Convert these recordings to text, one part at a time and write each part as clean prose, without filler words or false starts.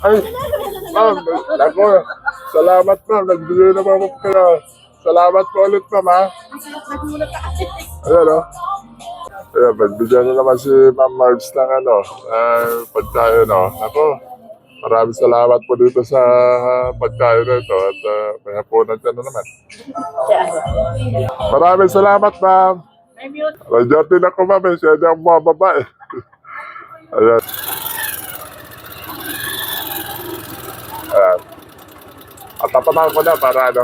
Ay, ma'am, ako, salamat ma'am, nagbigay naman po kayo. Salamat po ulit ma'am ha. Ayan o. Ayan, nagbigyan na naman si Ma'am Marge ng pagkain o. Ako, maraming salamat po dito sa pagkain na ito at may hapunan ka na naman. Maraming salamat ma'am. Radyo din ako ma'am, siya niya ang mga babae. Ayan. Ayan. At tapaman ko na para ano.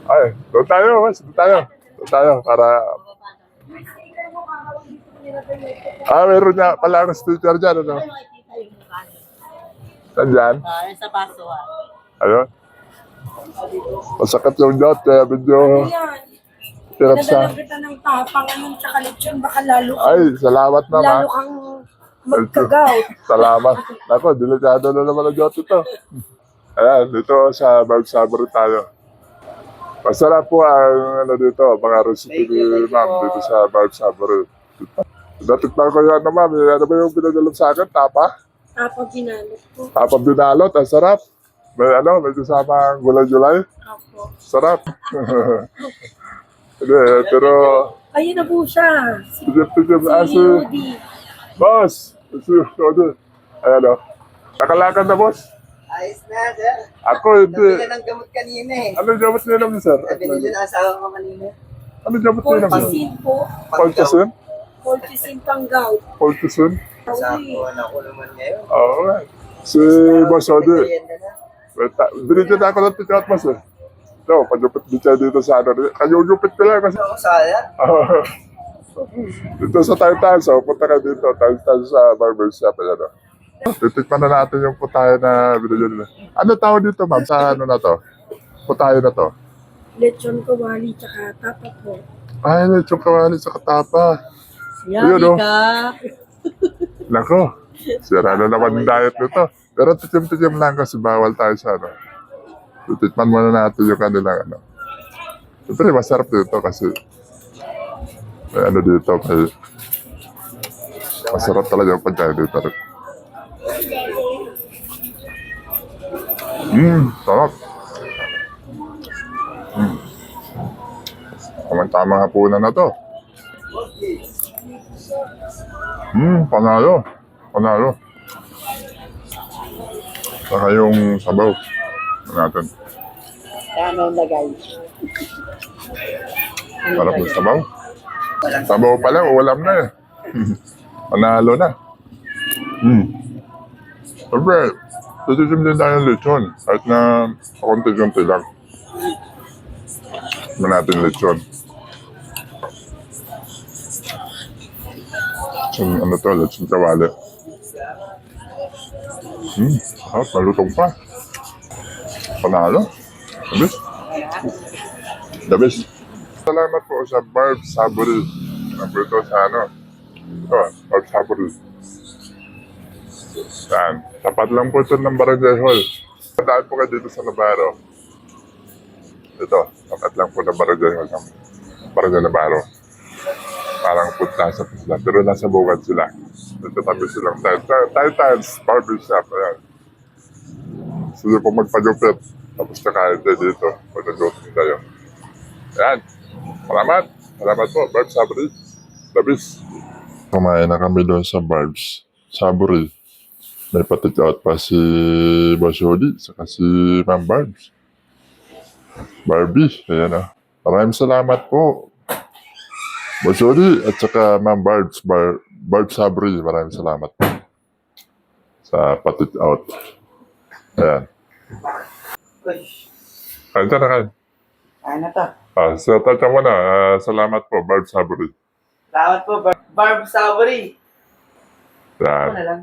Ay, doon tayo, mas. Doon tayo. Doon tayo, para... meron niya pala ang sticker dyan, ano? Saan dyan? Sa paso. Ayun. Masakit yung dot, kaya medyo... Hirap sa... Nadala kita ng tapang ngayon tsaka lechon, baka lalo Ay, salamat naman. lalo kang magkagaw. Salamat. Ako, delikado na naman ang dot ito. Ayan, dito sa Balsaber tayo. Masarap po ang dito, mga recipe ni ma'am dito sa Balsaber. Natikman ko yan na ma'am, ano ba yung pinadalap sa akin? Tapa? Tapang ginalot ko. Tapa binalot, ang sarap. May kasama ang gulay-gulay. Apo. Sarap. Hindi, pero... Ayun na po siya. Tijip-tijip, Si Rudy. boss! Si Rudy. Ayan o. Nakalakad na, boss? Ayos na, sir. Ako, hindi. Nabili ng gamot kanina eh. Ano yung gamot niya naman, sir? Nabili ng asawa ko kanina. Ano yung gamot niya naman? Colchicine po. Colchicine? Colchicine pang gout. Colchicine? Sakto na ako naman ngayon. Oo nga. Si Boss Odi. Binigyan na ako ng ticket, boss eh. No, pagupit din siya dito sa ano. Kanyugupit ko lang kasi. Ako sayang. Dito sa Taytay, so punta ka dito. Taytay sa barbershop. Ayan o. Titikman na natin yung putahe na binigyan nila. Ano tawag dito, ma'am? Sa ano na to? Putahe na to? Lechon kawali tsaka tapa po. Ay, lechong kawali sa katapa. Ayun, Yummy oh. ka. Nako, sira na naman yung diet nito. Pero tikim-tikim lang kasi bawal tayo sa ano. Titikman muna natin yung kanilang ano. Siyempre, masarap dito kasi may ano dito. May, masarap talaga yung pagkain dito. Sarap. Tamang-tamang hapunan na to. Panalo. Panalo. Saka yung sabaw natin. Kano lagay? Sarap ng sabaw. Sabaw pa lang, ulam na eh. Panalo na. Siyempre, titisim din tayo ng lechon. Kahit na konti-konti lang. Tignan natin lechon. Ano to, lechon kawali. Malutong pa. Panalo. Dabis. Dabis. Salamat po sa Barb Saburi. Number ito sa ano. Ito, Barb Saburi. Yan. Tapat lang po ito ng Barangay Hall. Pataan po kayo dito sa Navarro. Ito, tapat lang po ng Barangay Hall. Barangay Navarro. Parang punta sa sila. Pero nasa bukad sila. Nagtatabi silang Titans Barbershop. Ayan. Sige po magpagupit. Tapos nakain tayo dito. Pag nag-upit tayo. Ayan. Salamat. Salamat po. Barbs Saburi. Labis. Kumain na kami doon sa Barbs Saburi. May patik out pa si Boss Odi. Saka si Ma'am Barbs. Barbie. Ayan na. Maraming salamat po. Boss Odi at saka Ma'am Barbs. Barbs Saburi. Maraming salamat po. Sa patik out. Ayan. Kain ka na kain. Ano to? So, tatya mo na. Salamat po, Barb Saburi. Salamat po, Barb Saburi. Yan. Ano na lang?